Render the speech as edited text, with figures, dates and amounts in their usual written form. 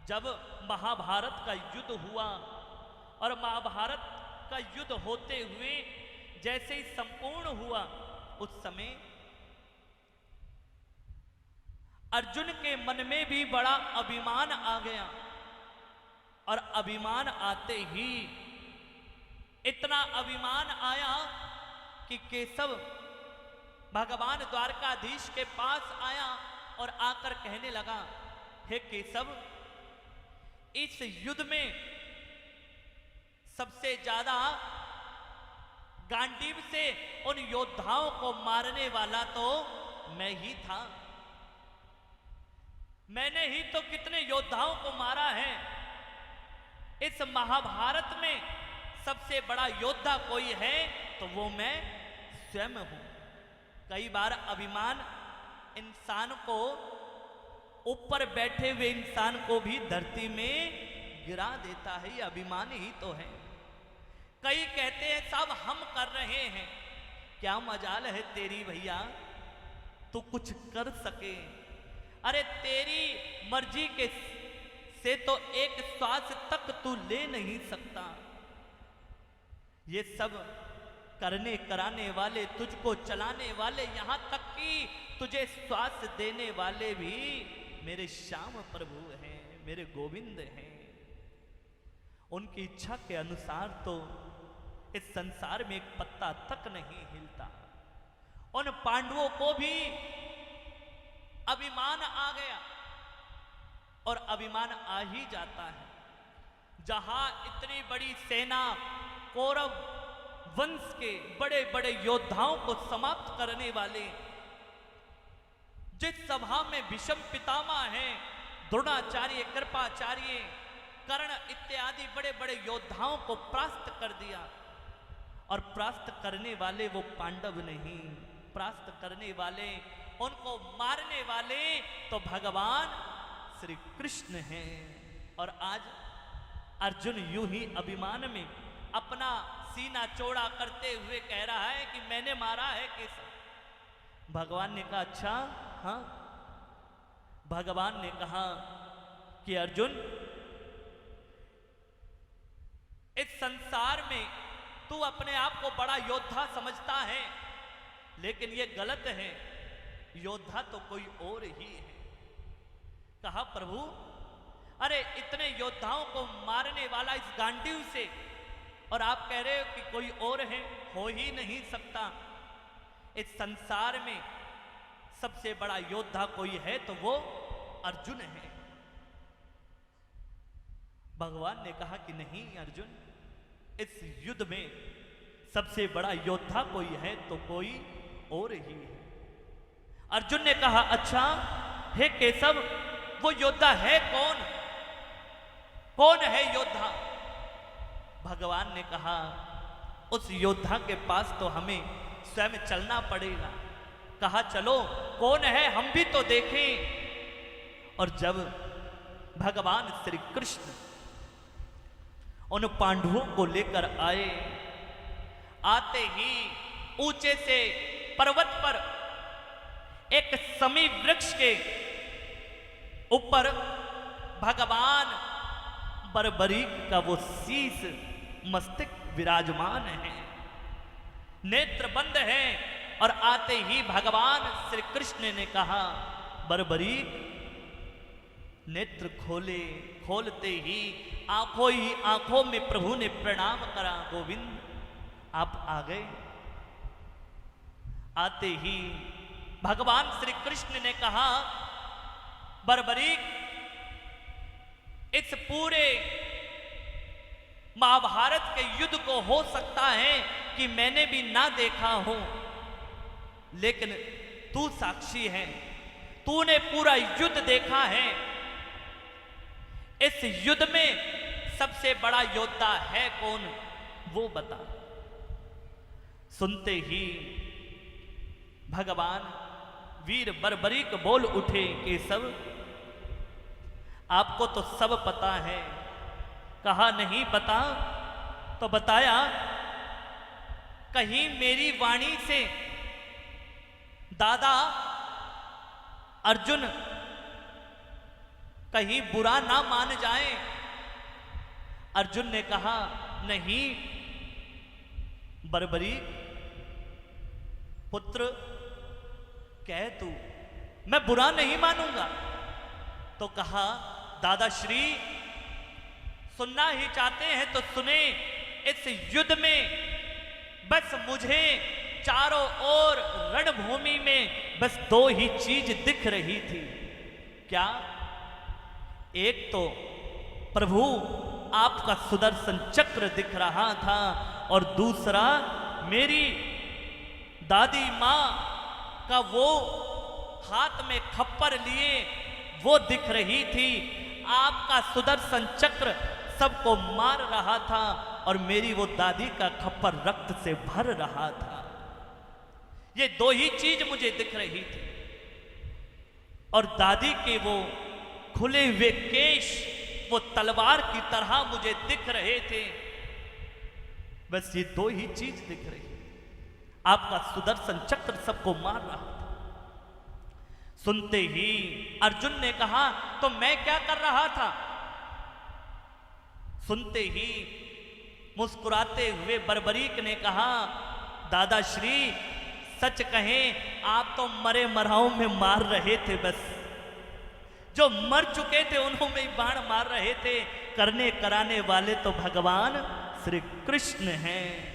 जब महाभारत का युद्ध हुआ और महाभारत का युद्ध होते हुए जैसे ही संपूर्ण हुआ, उस समय अर्जुन के मन में भी बड़ा अभिमान आ गया। और अभिमान आते ही इतना अभिमान आया कि केशव भगवान द्वारकाधीश के पास आया और आकर कहने लगा, हे केशव, इस युद्ध में सबसे ज्यादा गांडीव से उन योद्धाओं को मारने वाला तो मैं ही था। मैंने ही तो कितने योद्धाओं को मारा है। इस महाभारत में सबसे बड़ा योद्धा कोई है तो वो मैं स्वयं हूं। कई बार अभिमान इंसान को, ऊपर बैठे हुए इंसान को भी धरती में गिरा देता है। ये अभिमान ही तो है। कई कहते हैं साहब हम कर रहे हैं, क्या मजाल है तेरी भैया तू कुछ कर सके। अरे तेरी मर्जी के से तो एक श्वास तक तू ले नहीं सकता। ये सब करने कराने वाले, तुझको चलाने वाले, यहां तक कि तुझे श्वास देने वाले भी मेरे श्याम प्रभु हैं, मेरे गोविंद हैं। उनकी इच्छा के अनुसार तो इस संसार में एक पत्ता तक नहीं हिलता। उन पांडवों को भी अभिमान आ गया और अभिमान आ ही जाता है। जहां इतनी बड़ी सेना कौरव वंश के बड़े बड़े योद्धाओं को समाप्त करने वाले, जिस सभा में भीष्म पितामह हैं, द्रोणाचार्य, कृपाचार्य, कर्ण इत्यादि बड़े बड़े योद्धाओं को परास्त कर दिया। और परास्त करने वाले वो पांडव नहीं, परास्त करने वाले, उनको मारने वाले तो भगवान श्री कृष्ण हैं। और आज अर्जुन यूं ही अभिमान में अपना सीना चौड़ा करते हुए कह रहा है कि मैंने मारा है केशव। भगवान ने कहा अच्छा, हाँ। भगवान ने कहा कि अर्जुन, इस संसार में तू अपने आप को बड़ा योद्धा समझता है, लेकिन यह गलत है। योद्धा तो कोई और ही है। कहा प्रभु, अरे इतने योद्धाओं को मारने वाला इस गांडीव से, और आप कह रहे हो कि कोई और है, हो ही नहीं सकता। इस संसार में सबसे बड़ा योद्धा कोई है तो वो अर्जुन है। भगवान ने कहा कि नहीं अर्जुन, इस युद्ध में सबसे बड़ा योद्धा कोई है तो कोई और ही है। अर्जुन ने कहा अच्छा, हे केशव, वो योद्धा है कौन? कौन है योद्धा? भगवान ने कहा उस योद्धा के पास तो हमें स्वयं चलना पड़ेगा। कहा चलो, कौन है हम भी तो देखें। और जब भगवान श्री कृष्ण उन पांडवों को लेकर आए, आते ही ऊंचे से पर्वत पर एक समी वृक्ष के ऊपर भगवान बर्बरीक का वो शीश मस्तक विराजमान है, नेत्र बंद है। और आते ही भगवान श्री कृष्ण ने कहा बर्बरीक नेत्र खोले। खोलते ही आंखों में प्रभु ने प्रणाम करा, गोविंद आप आ गए। आते ही भगवान श्री कृष्ण ने कहा बर्बरीक, इस पूरे महाभारत के युद्ध को हो सकता है कि मैंने भी ना देखा हो, लेकिन तू साक्षी है, तूने पूरा युद्ध देखा है। इस युद्ध में सबसे बड़ा योद्धा है कौन, वो बता। सुनते ही भगवान वीर बर्बरीक बोल उठे, केशव आपको तो सब पता है। कहा नहीं पता, तो बताया कहीं मेरी वाणी से दादा अर्जुन कहीं बुरा ना मान जाए। अर्जुन ने कहा, नहीं बर्बरीक पुत्र, कह तू, मैं बुरा नहीं मानूंगा। तो कहा, दादाश्री सुनना ही चाहते हैं तो सुने। इस युद्ध में बस मुझे चारों ओर रणभूमि में बस दो ही चीज दिख रही थी। क्या? एक तो प्रभु आपका सुदर्शन चक्र दिख रहा था, और दूसरा मेरी दादी मां का वो हाथ में खप्पर लिए वो दिख रही थी। आपका सुदर्शन चक्र सबको मार रहा था, और मेरी वो दादी का खप्पर रक्त से भर रहा था। ये दो ही चीज मुझे दिख रही थी, और दादी के वो खुले हुए केश वो तलवार की तरह मुझे दिख रहे थे। बस ये दो ही चीज दिख रही। आपका सुदर्शन चक्र सबको मार रहा था। सुनते ही अर्जुन ने कहा, तो मैं क्या कर रहा था? सुनते ही मुस्कुराते हुए बर्बरीक ने कहा, दादाश्री सच कहें आप तो मरे मराओं में मार रहे थे। बस जो मर चुके थे उन्हों में ही बाण मार रहे थे। करने कराने वाले तो भगवान श्री कृष्ण हैं।